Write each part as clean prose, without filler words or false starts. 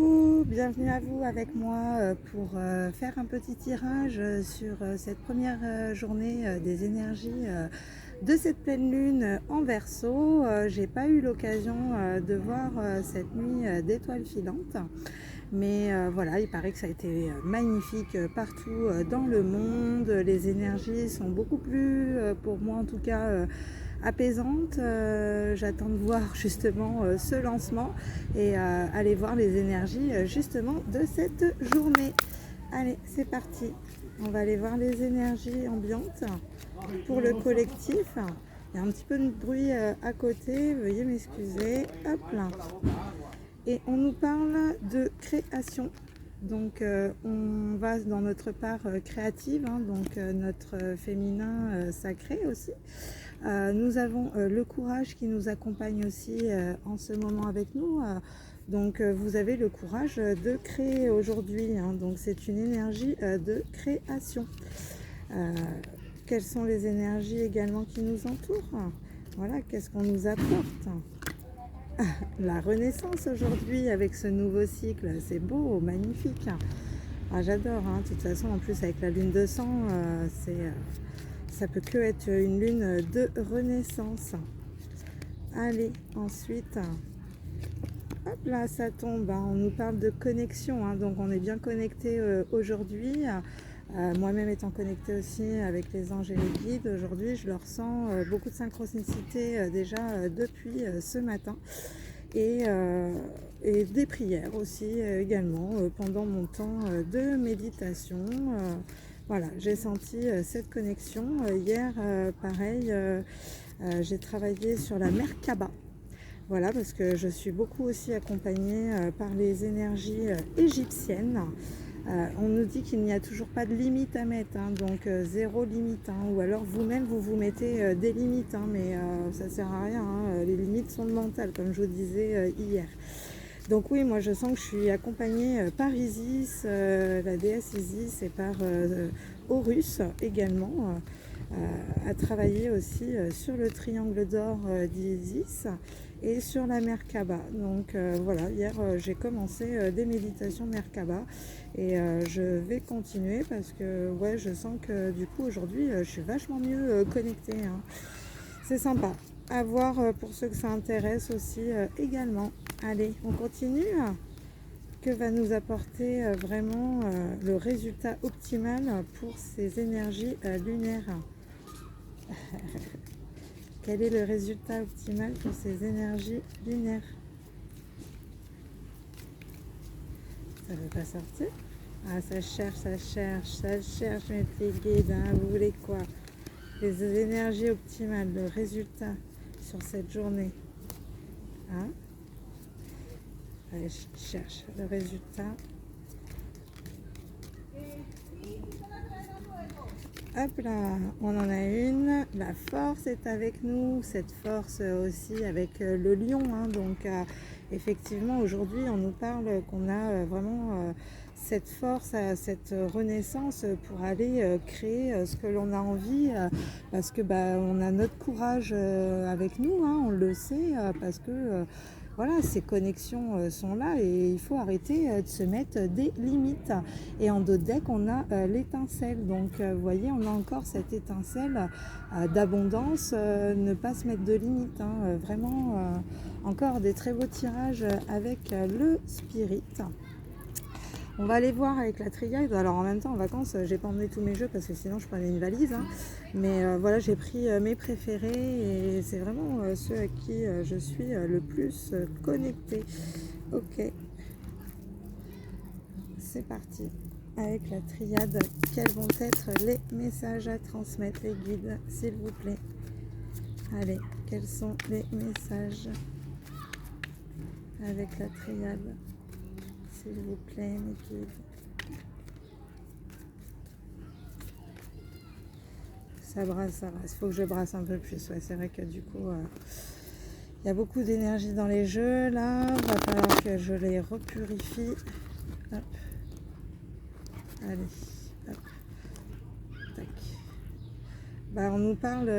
Coucou, bienvenue à vous avec moi pour faire un petit tirage sur cette première journée des énergies de cette pleine lune en Verseau. J'ai pas eu l'occasion de voir cette nuit d'étoiles filantes, mais voilà, il paraît que ça a été magnifique partout dans le monde. Les énergies sont beaucoup plus, pour moi en tout cas, apaisante. J'attends de voir justement ce lancement et aller voir les énergies justement de cette journée. Allez, c'est parti. On va aller voir les énergies ambiantes pour le collectif. Il y a un petit peu de bruit à côté, veuillez m'excuser. Hop là. Et on nous parle de création. Donc on va dans notre part créative, hein, donc notre féminin sacré aussi. Nous avons le courage qui nous accompagne aussi en ce moment avec nous. Donc vous avez le courage de créer aujourd'hui, hein, donc c'est une énergie de création. Quelles sont les énergies également qui nous entourent? Voilà, qu'est-ce qu'on nous apporte? La renaissance aujourd'hui avec ce nouveau cycle, c'est beau, magnifique. Ah, j'adore, hein. De toute façon, en plus avec la lune de sang, ça peut que être une lune de renaissance. Allez, ensuite, hop là, ça tombe, hein. On nous parle de connexion, hein. Donc on est bien connecté aujourd'hui. Moi-même étant connectée aussi avec les anges et les guides, aujourd'hui je le ressens, beaucoup de synchronicité déjà depuis ce matin. Et des prières aussi également pendant mon temps de méditation. Voilà, j'ai senti cette connexion. Hier, pareil, j'ai travaillé sur la Merkaba. Voilà, parce que je suis beaucoup aussi accompagnée par les énergies égyptiennes. On nous dit qu'il n'y a toujours pas de limite à mettre, hein, donc zéro limite, hein, ou alors vous-même vous mettez des limites, hein, mais ça sert à rien, hein, les limites sont mentales comme je vous disais hier. Donc oui, moi je sens que je suis accompagnée par Isis, la déesse Isis, et par Horus également, à travailler aussi sur le triangle d'or d'Isis et sur la Merkaba. Donc voilà, hier j'ai commencé des méditations Merkaba et je vais continuer parce que ouais, je sens que du coup aujourd'hui je suis vachement mieux connectée, hein. C'est sympa à voir pour ceux que ça intéresse aussi également. Allez, on continue. Que va nous apporter vraiment le résultat optimal pour ces énergies lunaires? Quel est le résultat optimal pour ces énergies lunaires? Ça ne veut pas sortir? Ah, ça cherche mes petits guides, hein. Vous voulez quoi? Les énergies optimales, le résultat sur cette journée. Hein? Allez, je cherche le résultat. Hop là, on en a une. La force est avec nous. Cette force aussi avec le lion, hein. Donc effectivement, aujourd'hui, on nous parle qu'on a vraiment cette force, cette renaissance pour aller créer ce que l'on a envie, parce que on a notre courage avec nous, hein, on le sait, parce que voilà, ces connexions sont là et il faut arrêter de se mettre des limites. Et en dos de deck, on a l'étincelle. Donc, vous voyez, on a encore cette étincelle d'abondance. Ne pas se mettre de limites, hein. Vraiment, encore des très beaux tirages avec le spirit. On va aller voir avec la triade. Alors en même temps en vacances j'ai pas emmené tous mes jeux parce que sinon je prenais une valise, hein. Mais voilà, j'ai pris mes préférés et c'est vraiment ceux à qui je suis le plus connectée. Ok, c'est parti avec la triade. Quels vont être les messages à transmettre, les guides, s'il vous plaît? Allez, quels sont les messages avec la triade, s'il vous plaît, mes guides? Ça brasse, ça brasse. Il faut que je brasse un peu plus. Ouais, c'est vrai que du coup, il y a beaucoup d'énergie dans les jeux. Là, il va falloir que je les repurifie. Hop. Allez, hop. Tac. On nous parle,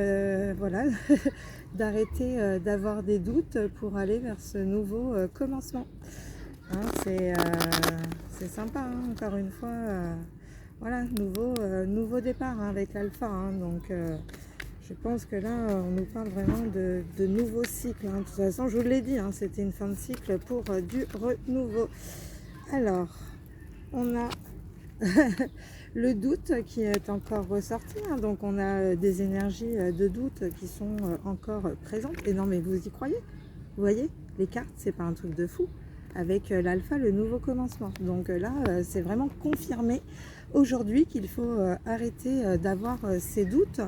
voilà, d'arrêter d'avoir des doutes pour aller vers ce nouveau commencement. Hein, c'est sympa, hein, encore une fois. Voilà, nouveau départ hein, avec l'alpha. Hein, donc, je pense que là, on nous parle vraiment de nouveaux cycles. Hein. De toute façon, je vous l'ai dit, hein, c'était une fin de cycle pour du renouveau. Alors, on a le doute qui est encore ressorti. Hein, donc, on a des énergies de doute qui sont encore présentes. Et non, mais vous y croyez? Vous voyez, les cartes, c'est pas un truc de fou. Avec l'alpha, le nouveau commencement. Donc là, c'est vraiment confirmé aujourd'hui qu'il faut arrêter d'avoir ces doutes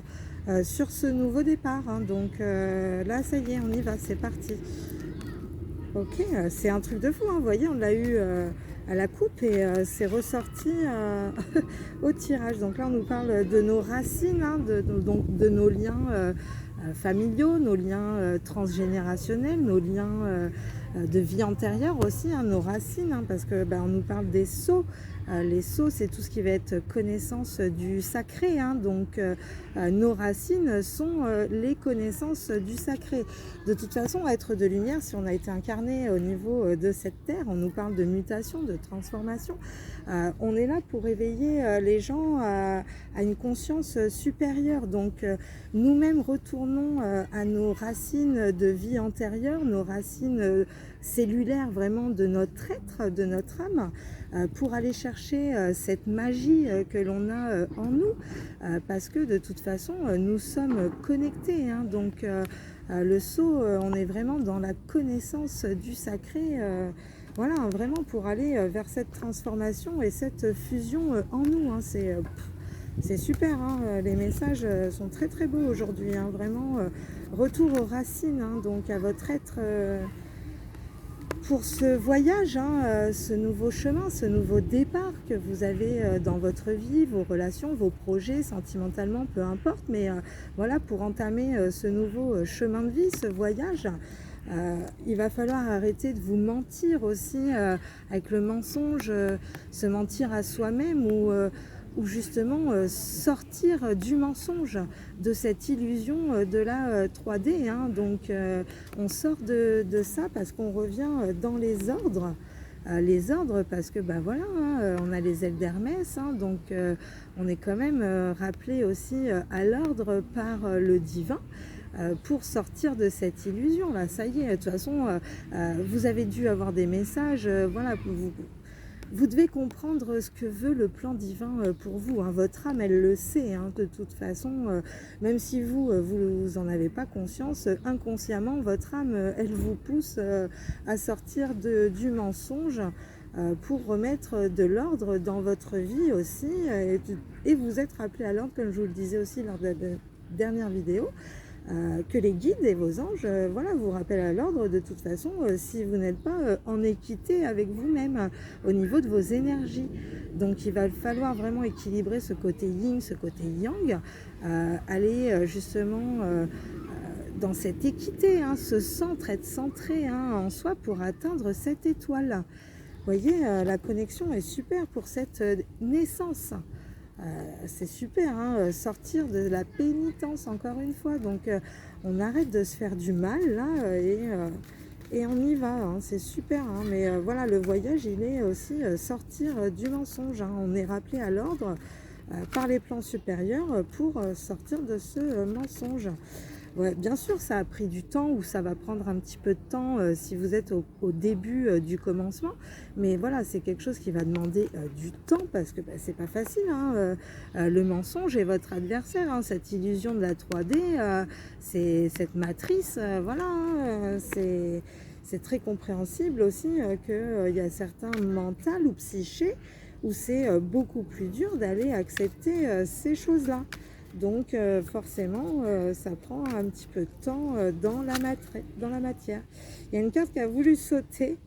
sur ce nouveau départ. Hein. Donc là, ça y est, on y va, c'est parti. Ok, c'est un truc de fou. Hein. Vous voyez, on l'a eu à la coupe et c'est ressorti au tirage. Donc là, on nous parle de nos racines, hein, donc de nos liens familiaux, nos liens transgénérationnels, nos liens de vie antérieure aussi, hein, nos racines, hein, parce que on nous parle des sceaux. Les sceaux, c'est tout ce qui va être connaissance du sacré, hein, donc nos racines sont les connaissances du sacré. De toute façon, être de lumière, si on a été incarné au niveau de cette terre, on nous parle de mutation, de transformation. On est là pour éveiller les gens à une conscience supérieure. Donc nous-mêmes retournons à nos racines de vie antérieure, nos racines cellulaires vraiment de notre être, de notre âme, pour aller chercher cette magie que l'on a en nous, parce que de toute façon, nous sommes connectés. Hein, donc le sceau, on est vraiment dans la connaissance du sacré, voilà, vraiment pour aller vers cette transformation et cette fusion en nous. Hein, c'est super, hein, les messages sont très très beaux aujourd'hui, hein, vraiment retour aux racines, hein, donc à votre être pour ce voyage, hein, ce nouveau chemin, ce nouveau départ que vous avez dans votre vie, vos relations, vos projets, sentimentalement, peu importe, mais voilà, pour entamer ce nouveau chemin de vie, ce voyage, il va falloir arrêter de vous mentir aussi avec le mensonge, se mentir à soi-même ou justement sortir du mensonge, de cette illusion de la 3D. Hein. Donc on sort de ça parce qu'on revient dans les ordres. Les ordres parce que voilà, hein, on a les ailes d'Hermès, hein, donc on est quand même rappelé aussi à l'ordre par le divin. Pour sortir de cette illusion là, ça y est, de toute façon vous avez dû avoir des messages, voilà, vous devez comprendre ce que veut le plan divin pour vous. Hein. Votre âme, elle le sait. Hein. De toute façon, même si vous en avez pas conscience, inconsciemment, votre âme, elle vous pousse à sortir du mensonge pour remettre de l'ordre dans votre vie aussi. Et vous êtes rappelé à l'ordre, comme je vous le disais aussi lors de la dernière vidéo, que les guides et vos anges voilà, vous rappellent à l'ordre de toute façon si vous n'êtes pas en équité avec vous-même au niveau de vos énergies. Donc il va falloir vraiment équilibrer ce côté yin, ce côté yang, aller justement dans cette équité, hein, ce centre, être centré hein, en soi pour atteindre cette étoile. Vous voyez, la connexion est super pour cette naissance. C'est super, hein, sortir de la pénitence encore une fois. Donc on arrête de se faire du mal là et on y va. Hein, c'est super. Hein, mais voilà, le voyage, il est aussi sortir du mensonge. Hein, on est rappelé à l'ordre par les plans supérieurs pour sortir de ce mensonge. Ouais, bien sûr, ça a pris du temps ou ça va prendre un petit peu de temps si vous êtes au début du commencement. Mais voilà, c'est quelque chose qui va demander du temps parce que c'est pas facile. Hein, le mensonge est votre adversaire. Hein, cette illusion de la 3D, c'est cette matrice. Voilà, hein, c'est très compréhensible aussi qu'il y a certains mentaux ou psychés où c'est beaucoup plus dur d'aller accepter ces choses-là. Donc forcément, ça prend un petit peu de temps dans la matière. Il y a une carte qui a voulu sauter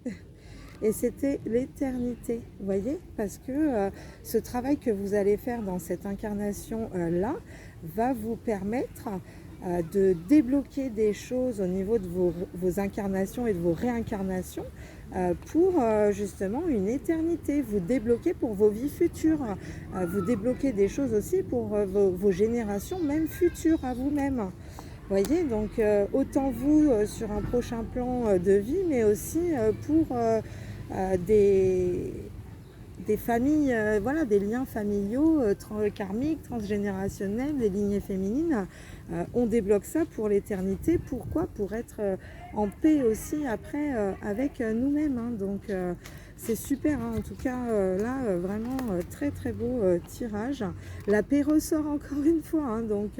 et c'était l'éternité, vous voyez, parce que ce travail que vous allez faire dans cette incarnation-là va vous permettre de débloquer des choses au niveau de vos incarnations et de vos réincarnations pour justement une éternité, vous débloquez pour vos vies futures, vous débloquez des choses aussi pour vos générations même futures à vous-même. Vous voyez, donc autant vous sur un prochain plan de vie, mais aussi pour des familles, voilà, des liens familiaux, karmiques, transgénérationnels, des lignées féminines. On débloque ça pour l'éternité. Pourquoi? Pour être en paix aussi après avec nous-mêmes. Hein. Donc c'est super, hein. En tout cas là vraiment très très beau tirage. La paix ressort encore une fois, hein. Donc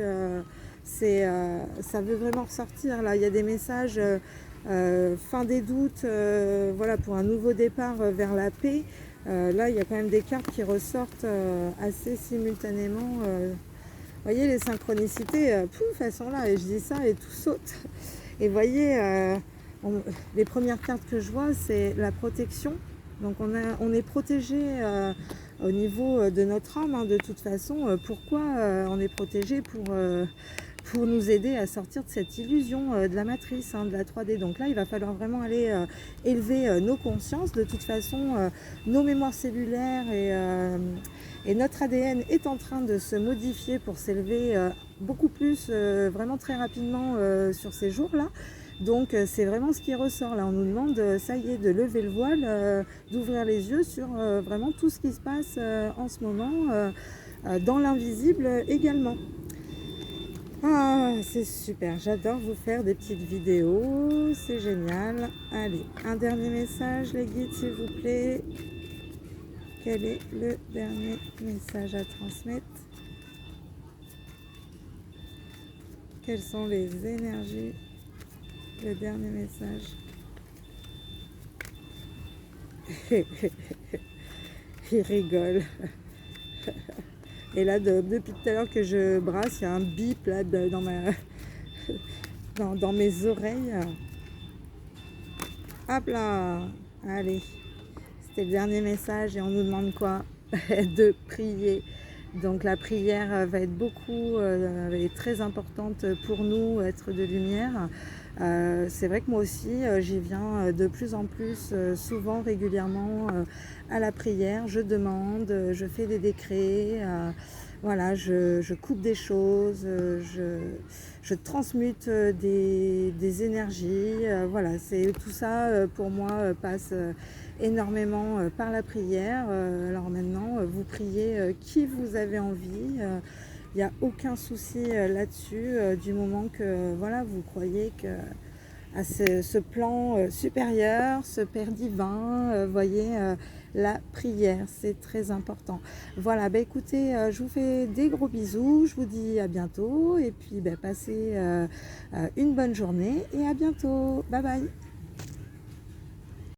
ça veut vraiment ressortir. Là il y a des messages fin des doutes, voilà, pour un nouveau départ vers la paix. Là il y a quand même des cartes qui ressortent assez simultanément. Vous voyez les synchronicités, pouf, elles sont là, et je dis ça et tout saute. Et vous voyez, les premières cartes que je vois, c'est la protection. Donc on est protégé au niveau de notre âme, hein, de toute façon. Pourquoi on est protégé? Pour nous aider à sortir de cette illusion de la matrice, hein, de la 3D. Donc là, il va falloir vraiment aller élever nos consciences. De toute façon, nos mémoires cellulaires et notre ADN est en train de se modifier pour s'élever beaucoup plus, vraiment très rapidement sur ces jours-là. Donc c'est vraiment ce qui ressort. Là, on nous demande, ça y est, de lever le voile, d'ouvrir les yeux sur vraiment tout ce qui se passe en ce moment, dans l'invisible également. Ah, c'est super, j'adore vous faire des petites vidéos, c'est génial. Allez, un dernier message, les guides, s'il vous plaît. Quel est le dernier message à transmettre? Quelles sont les énergies? Le dernier message. Il rigole. Et là, depuis tout à l'heure que je brasse, il y a un bip là dans mes oreilles. Hop là, allez. C'était le dernier message et on nous demande quoi? De prier. Donc la prière va être beaucoup, est très importante pour nous, être de lumière. C'est vrai que moi aussi, j'y viens de plus en plus, souvent, régulièrement, à la prière. Je demande, je fais des décrets, voilà, je coupe des choses, je transmute des énergies. Voilà, c'est tout ça pour moi passe énormément par la prière. Alors maintenant, vous priez qui vous avez envie. Il n'y a aucun souci là-dessus, du moment que voilà, vous croyez que à ce plan supérieur, ce Père divin, voyez, la prière, c'est très important. Voilà, bah écoutez, je vous fais des gros bisous, je vous dis à bientôt, et puis bah, passez une bonne journée, et à bientôt, bye bye.